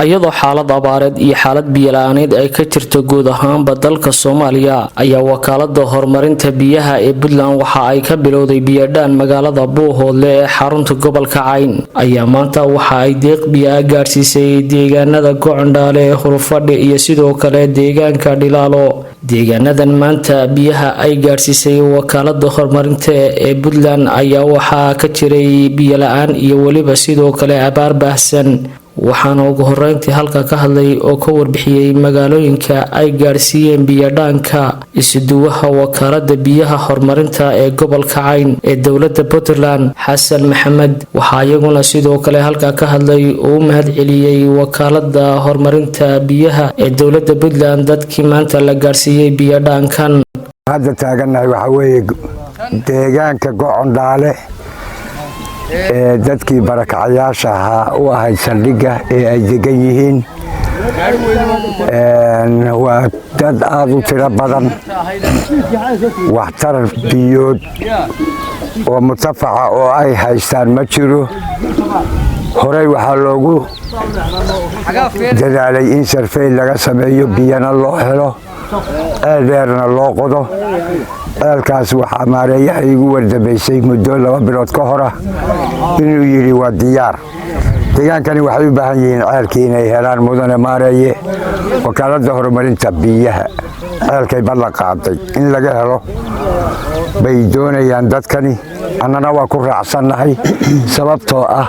iyadoo xaalad abaareed iyo xaalad biyo la'aaneed ay ka jirto guud ahaanba dalka Soomaaliya ayaa wakaalada horumarinta biyaha ee Puntland waxa ay ka bilowday biyadhaan magaalada Buuhoodle ee xarunta gobolka Cayn ayaa maanta waxa ay deeq biyo gaarsiisay deegaanada Gocondhaale ee Hurufadhi iyo sidoo kale deegaanka Dhilaalo deegaanadan maanta biyaha ay gaarsiisay wakaalada horumarinta ee Puntland ayaa waxa ka jiray biyo la'aan iyo waliba sidoo kale abaar baahsan waxaana ugu horeyntii halka ka hadlay oo ka warbixiyay magaalooyinka ay gaarsiiyeen biyadhaanka isuduwaha wakaalada biyaha horumarinta ee gobolka Cayn ee dowladda Puntland Xasan Maxamed waxa iyaguna sidoo kale halka ka hadlay oo mahad celiyay wakaalada horumarinta biyaha ee dowladda Puntland dadkii maanta la gaarsiiyay biyadhaankan hadda taaganahay waxa weeye deegaanka Gocondhaale dadkii barakacayaasha ahaa u ahayd saldhigga ee ay degan yihiin waa dad aad u tiro badan waxtar biyood oo mutafaca oo ay haystaan ma jiro horey waxaa loogu dadaalay in sarfey laga sameeyo biyana loo helo ceel dheerna loo qodo ceelkaas waxaa maareeyaha igu wardambeysay muddo 2 bilood ka hor inuu yiri waa diyaar deegaankani waxay u baahan yihiin ceelkii inay helaan mudane maareeye wakaalada horumarinta biyaha ceelkay ballan qaaday in laga helo bay doonayaan dadkani annana waa ku raacsanahay sababtoo ah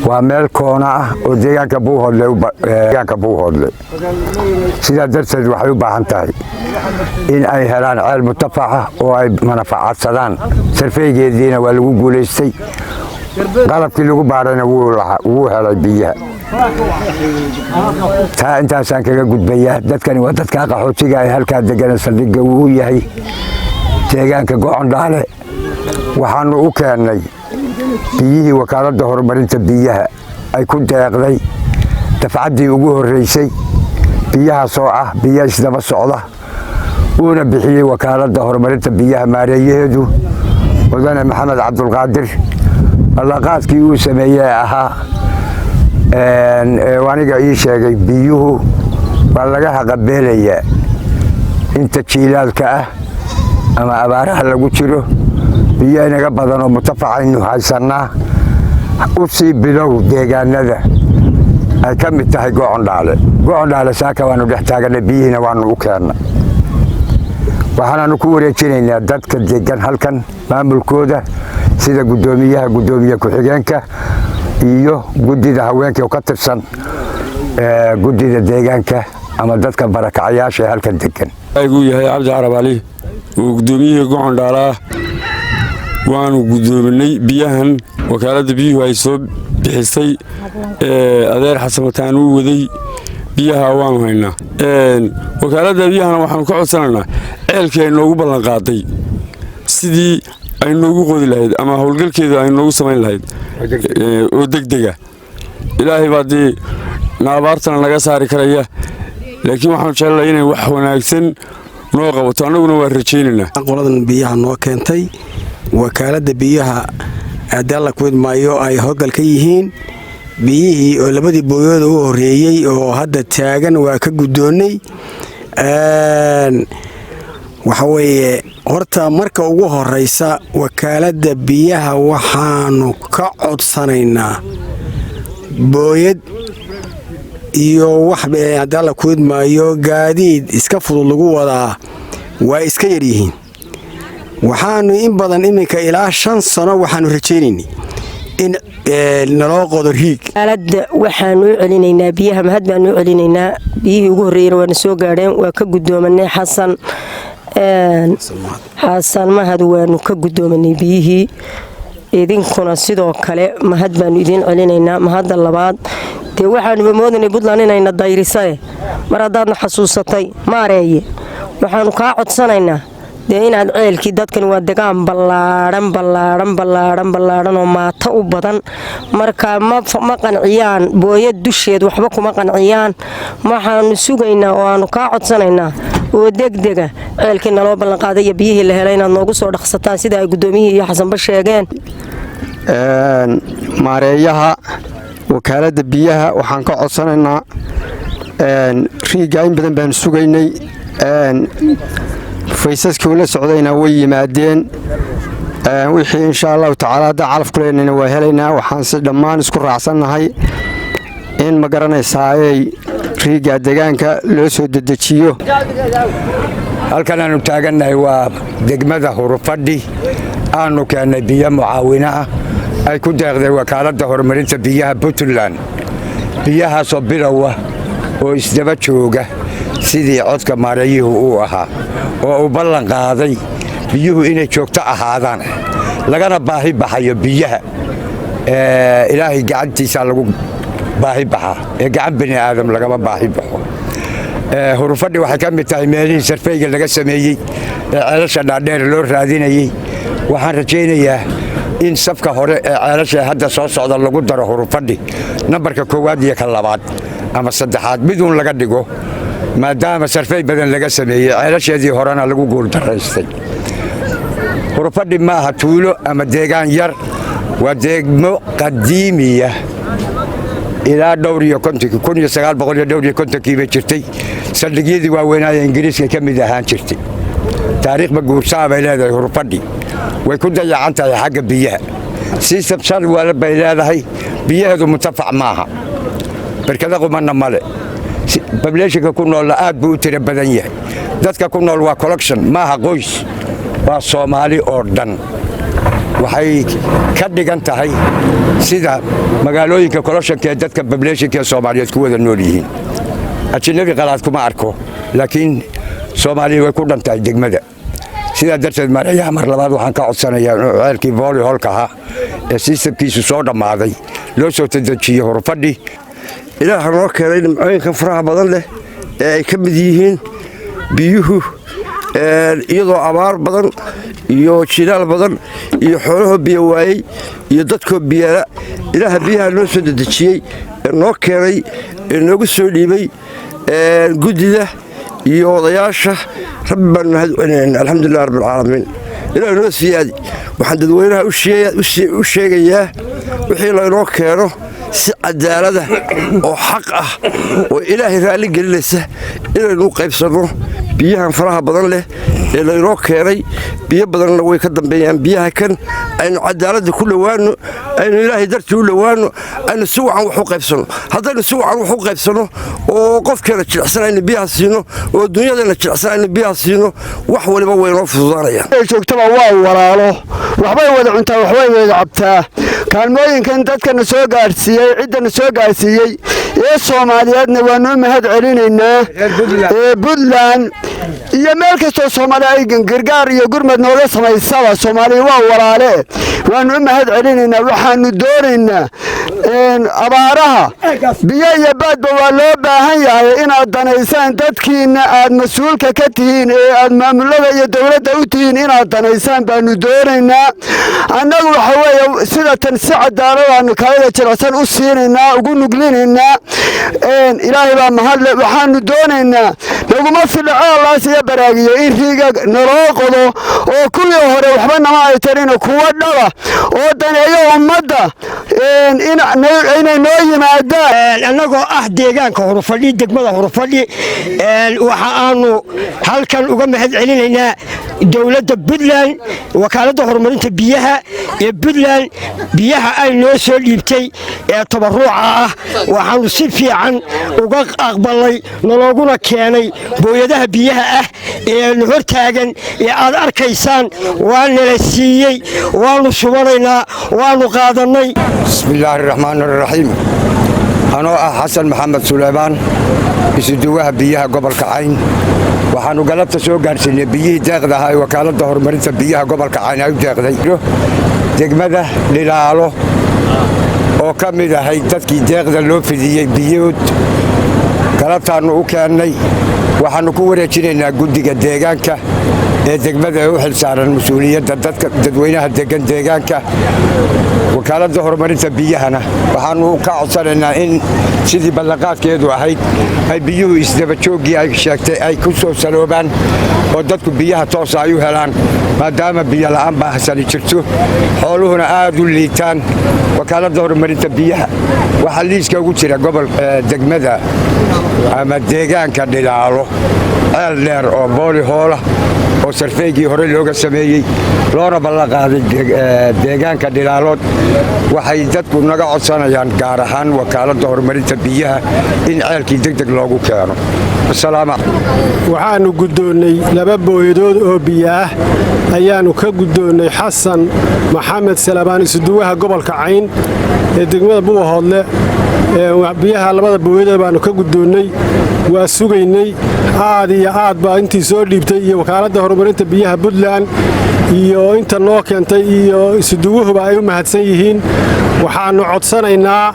waa meel koona ah oo deegaanka Buuhoodle sida darteed waxay u baahan tahay in ay helaan ceel mutafaca oo ay manfaacadsadaan sarfeygeediina waa lagu guuleystay qalabkii lagu baarayna wuu helay biyaha taa intaasaan kaga gudbayaa dadkani waa dadka qaxootiga ay halkaa degan saldhigga uu yahay deegaanka Gocondhaale waxaanu u keenay biyihii wakaalada horumarinta biyaha ay ku deeqday dafcadii ugu horeysay biyahaas oo ah biyo isdaba socda uuna bixiyay wakaalada horumarinta biyaha maareeyaheedu mudane Maxamed Cabdulqaadir balaqaadkii uu sameeyay ahaa waaniga ii sheegay biyuhu waa laga haqabeelayaa inta jiilaalka ah ama abaaraha lagu jiro biyo inaga badan oo mutafacaynu haysanaa u sii bilow deegaanada ay ka mid tahay Gocondhaale saaka waanu dhex taaganay biyihina waanu u keennay waxaanu ku wareejinaynaa dadka deegan halkan maamulkooda sida gudoomiye ku-xigeenka iyo gudida haweenka ka tirsan gudida deegaanka ama dadka barakacayaasha halkan degan aygu yahay Cabdi Carab Ali oo gudoomiyaha Gocondhaale waanu gudoominay biyahan wakaalada biyuhu ay soo bixisay adeer Xasan Mataan uu waday biyaha waanu haynaa wakaalada biyahana waxaanu ka codsanaynaa ceelkii ay noogu ballan qaaday sidii ay noogu qodi lahayd ama howlgalkeeda ay noogu samayn lahayd oo degdega ilaahay baadii naabaartana laga saari karaya laakiin waxaan jecelahay inay wax wanaagsan noo qabato annaguna waa rajaynaynaa qoladan biyaha noo keentay wakaalada biyaha adalla kuwid maayo ay hoggal ka yihiin biyihii oo labadii booyood u horeeyay oo hadda taagan waa ka gudoonay waxa weeye horta marka ugu horeysa wakaalada biyaha waxaanu ka codsanaynaa booyad iyo wax adalla kuwid maayo gaadiid iska fudud lagu wadaa waa iska yar yihiin waxaanu in badan iminka ilaa 5 sano waxaanu rajaynaynay in naloo qodo riig alada waxaanu celinaynaa biyaha mahad baanu celinaynaa biyihii ugu horeeyay waana soo gaadheen waa ka gudoomanay Xasan mahad waanu ka gudoomanay biyihii idinkuna sidoo kale mahad baanu idin celinaynaa mahadda labaad dee waxaanu moodanay Puntland inayna dayrisay mar hadaadna xasuusatay maareeye waxaanu ka codsanaynaa dee inaad ceelkii dadkan waa degaan ballaaran oo maata u badan marka ma qanciyaan booyad dusheed waxba kuma qanciyaan waxaanu sugaynaa oo aanu ka codsanaynaa oo degdega ceelkii naloo ballan qaaday iyo biyihii la helay inaad noogu soo dhaqsataan sida ay gudoomiyihii iyo Xasanba sheegeen maareeyaha wakaaladda biyaha waxaan ka codsanaynaa riiga in badan baan sugaynay faysaskii la socdayna way yimaadeen wixii insha allahu tacaala hadda calaf ku leenayna waa helaynaa waxaan si dhammaan isku raacsannahay in ma garanaysaayey riiga deegaanka loo soo dedejiyo halkan aanu taagannahay waa degmada Hurufadhi aanu keennay biyo mucaawino ah ay ku deeqday wakaaladda horumarinta biyaha Puntland biyahaasoo bilowa oo isdaba jooga sidii codka maareeyuhu uu ahaa oo uu ballan qaaday biyuhu inay joogto ahaadaan lagana baahi baxayo biyaha ilaahay gacantiisa lagu baahi baxa ee gacan bini aadam lagama baahi baxo Hurufadhi waxay ka mid tahay meelihii sarfeyga laga sameeyey ee ceelasha dhaadheer loo raadinayay waxaan rajaynayaa in safka hore ee ceelasha hadda soo socda lagu daro Hurufadhi nambarka 1 iyo ka 2 ama 3 miduun laga dhigo maadaama sarfey badan laga sameeyey ceelasheedii horena lagu guuldareystay Hurufadhi ma aha tuulo ama deegaan yar waa degmo qadiimiya ilaa dhowr iyo 1950 bay jirtay saldhigyadii waaweynaa ee Ingiriiska ka mid ahaan jirtay taariikhba guursaa bay leedahay Hurufadhi way ku dayacan tahay xagga biyaha si sabsar wala bay leedahay biyaheedu mutafac maaha barkada qumana male population ku nool aad buu tira badan yahay dadka ku nool waa collection maaha qoys waa Soomaali oo dhan waxay ka dhigan tahay sida magaalooyinka collectionka ee dadka populationka Soomaaliyeed ku wada nool yihiin ajnabi qalaad kuma arko laakiin Soomaaliya way ku dhantahay degmada sida darteed mareeyaha mar labaad waxaan ka codsanayaa ceelkii volley holka ah ee systemkiisu soo dhamaaday loo soo dedejiyo Hurufadhi ilaaha noo keenay nimcooyinka faraha badan leh ee ay ka mid yihiin biyuhu iyadoo abaar badan iyo jilaal badan iyo xoolaha biyo waayay iyo dadkoo biyala ilaaha biyaha noo soo dedejiyey noo keenay noogu soo dhiibay gudida iyo odayaasha rabbi baan mahadcelinaynaa alxamdulilah rabbil caalamiin ilaahay noo siyaadi waxaan dadweynaha u sheegayaa wixii laynoo keeno si cadaalada oo xaq ah oo ilaahay raali gelinaysa inaynu qaybsanno biyahan faraha badan leh ee laynoo keenay biyo badanna way ka dambeeyaan biyaha kan aynu cadaaladda ku dhowaano aynu ilaahay dartii u dhowaano aynu si wacan wax u qaybsanno haddaynu si wacan wax u qaybsanno oo qofkeena jilicsan aynu biyaha siino oo dunyadeena jilicsan aynu biyaha siino wax waliba waynoo fududaanayaan joogtaba waa walaalo waxbay wada cuntaa waxbay wada cabtaa kaalmooyinkan dadkana soo gaarsiiyey ciddana soo gaarsiiyey ee Soomaaliyeedna waanu mahad celinaynaa ee Puntland iyo meel kastoo Soomaali ay gargaar iyo gurmad nooga samaysaba Soomaaliya waa walaale waanu mahad celinaynaa waxaanu doonaynaa abaaraha biyo iyo baadba waa loo baahan yahay inaad danaysaan dadkiina aad mas'uulka ka tihiin ee aad maamulada iyo dawladda u tihiin inaad danaysaan baanu doonaynaa annagu waxa weeye sida tan si cadaalad aanu kaalada jilicsan u siinaynaa ugu nuglinaynaa ilaahay baa mahadle waxaanu doonaynaa laguma filcaalaas iyo baraagiyo in riiga naloo qodo oo kuwii hore waxba nama ay tarina kuwa dhaba oo daneeyo ummadda inay noo yimaadaan annagoo ah deegaanka Hurufadhi degmada Hurufadhi waxa aanu halkan uga mahad celinaynaa dawladda Puntland wakaaladda horumarinta biyaha ee Puntland biyaha ay noo soo dhiibtay ee tabaruca ah waxaanu si fiican uga aqbalay nologuna keenay booyadaha biyaha ah ee hortaagan ee aad arkaysaan waa nala siiyey waanu subanaynaa waanu qaadanay bismillaahir rahmaanir rahiim anoo ah Xasan Maxamed Suleymaan isuduwaha biyaha gobolka Cayn waxaanu galabta soo gaarsiinay biyihii deeqda ah ee wakaaladda horumarinta biyaha gobolka Cayn ay u deeqday degmada Lilaalo oo ka mid ahay dadkii deeqda loo fidiyey biyood galabtaanu u keennay waxaanu ku wareejinaynaa guddiga deegaanka ee degmada u xilsaaran mas-uuliyadda dadweynaha degan deegaanka wakaaladda horumarinta biyahana waxaanu ka codsanaynaa in sidii ballanqaadkeedu ahayd ay biyuhu isdabajooggii ay sheegtay ay ku soo saloobaan oo dadku biyaha toosa ay u helaan maadaama biyo la'aan baahsani jirto xooluhuna aad u liitaan wakaaladda horumarinta biyaha waxaa liiska ugu jira gobol degmada ama deegaanka Dhilaalo ceel dheer oo booli hoola oo sarfeygii hore looga sameeyey loona ballanqaaday deegaanka Dhilaalood waxay dadku naga codsanayaan gaar ahaan wakaaladda horumarinta biyaha in ceelkii degdeg loogu keeno waxaanu guddoonnay 2 booyadood oo biyo ah ayaanu ka guddoonnay xasan maxamed salabaan isuduwaha gobolka Cayn ee degmada Buuhoodle biyaha 2 booyadood baanu ka guddoonnay waa sugaynay aad iyo aad baa intii soo dhiibtay iyo wakaaladda horumarinta biyaha Puntland iyo inta noo keentay iyo isuduwuhuba ay u mahadsan yihiin waxaanu codsanaynaa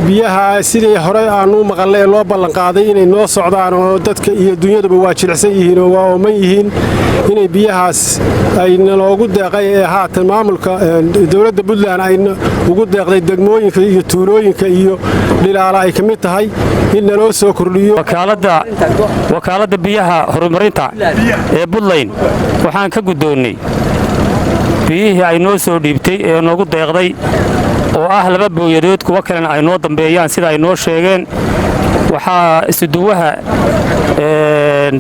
biyaha sidii hore aanu maqalay loo ballanqaaday inay noo socdaan oo dadka iyo dunyaduba waa jilicsan yihiin oo waa ooman yihiin inay biyahaas ay naloogu deeqay ee haatan maamulka dowladda Puntland ay ugu deeqday degmooyinka iyo tuulooyinka iyo Dhilaalo ay ka mid tahay in naloo soo kordhiyo wakaaladda biyaha horumarinta ee Puntland waxaan ka guddoonnay biyihii ay noo soo dhiibtay ee noogu deeqday oo ah 2 booyadood kuwa kalena ay noo dambeeyaan sida ay noo sheegeen waxaa isuduwaha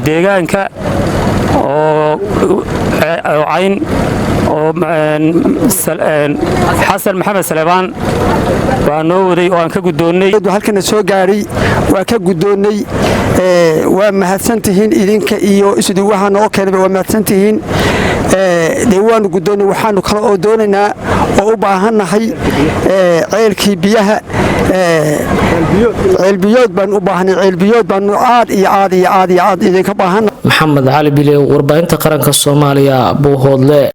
deegaanka oo Cayn oo xasan maxamed salabaan waa noo waday oo aan ka guddoonnay halkana soo gaaray waa ka guddoonnay waa mahadsantihiin idinka iyo isuduwaha noo keenay waa mahadsantihiin deewaanu guddoonnay waxaanu kala oo doonaynaa oo u baahannahay ceelkii biyaha ceelbiyood baan u baahnay ceelbiyood baan aad iyo aad iyo aad iyo aad idinka baahannahay maxamed cali bilow warbaahinta qaranka Soomaaliya Buuhoodle.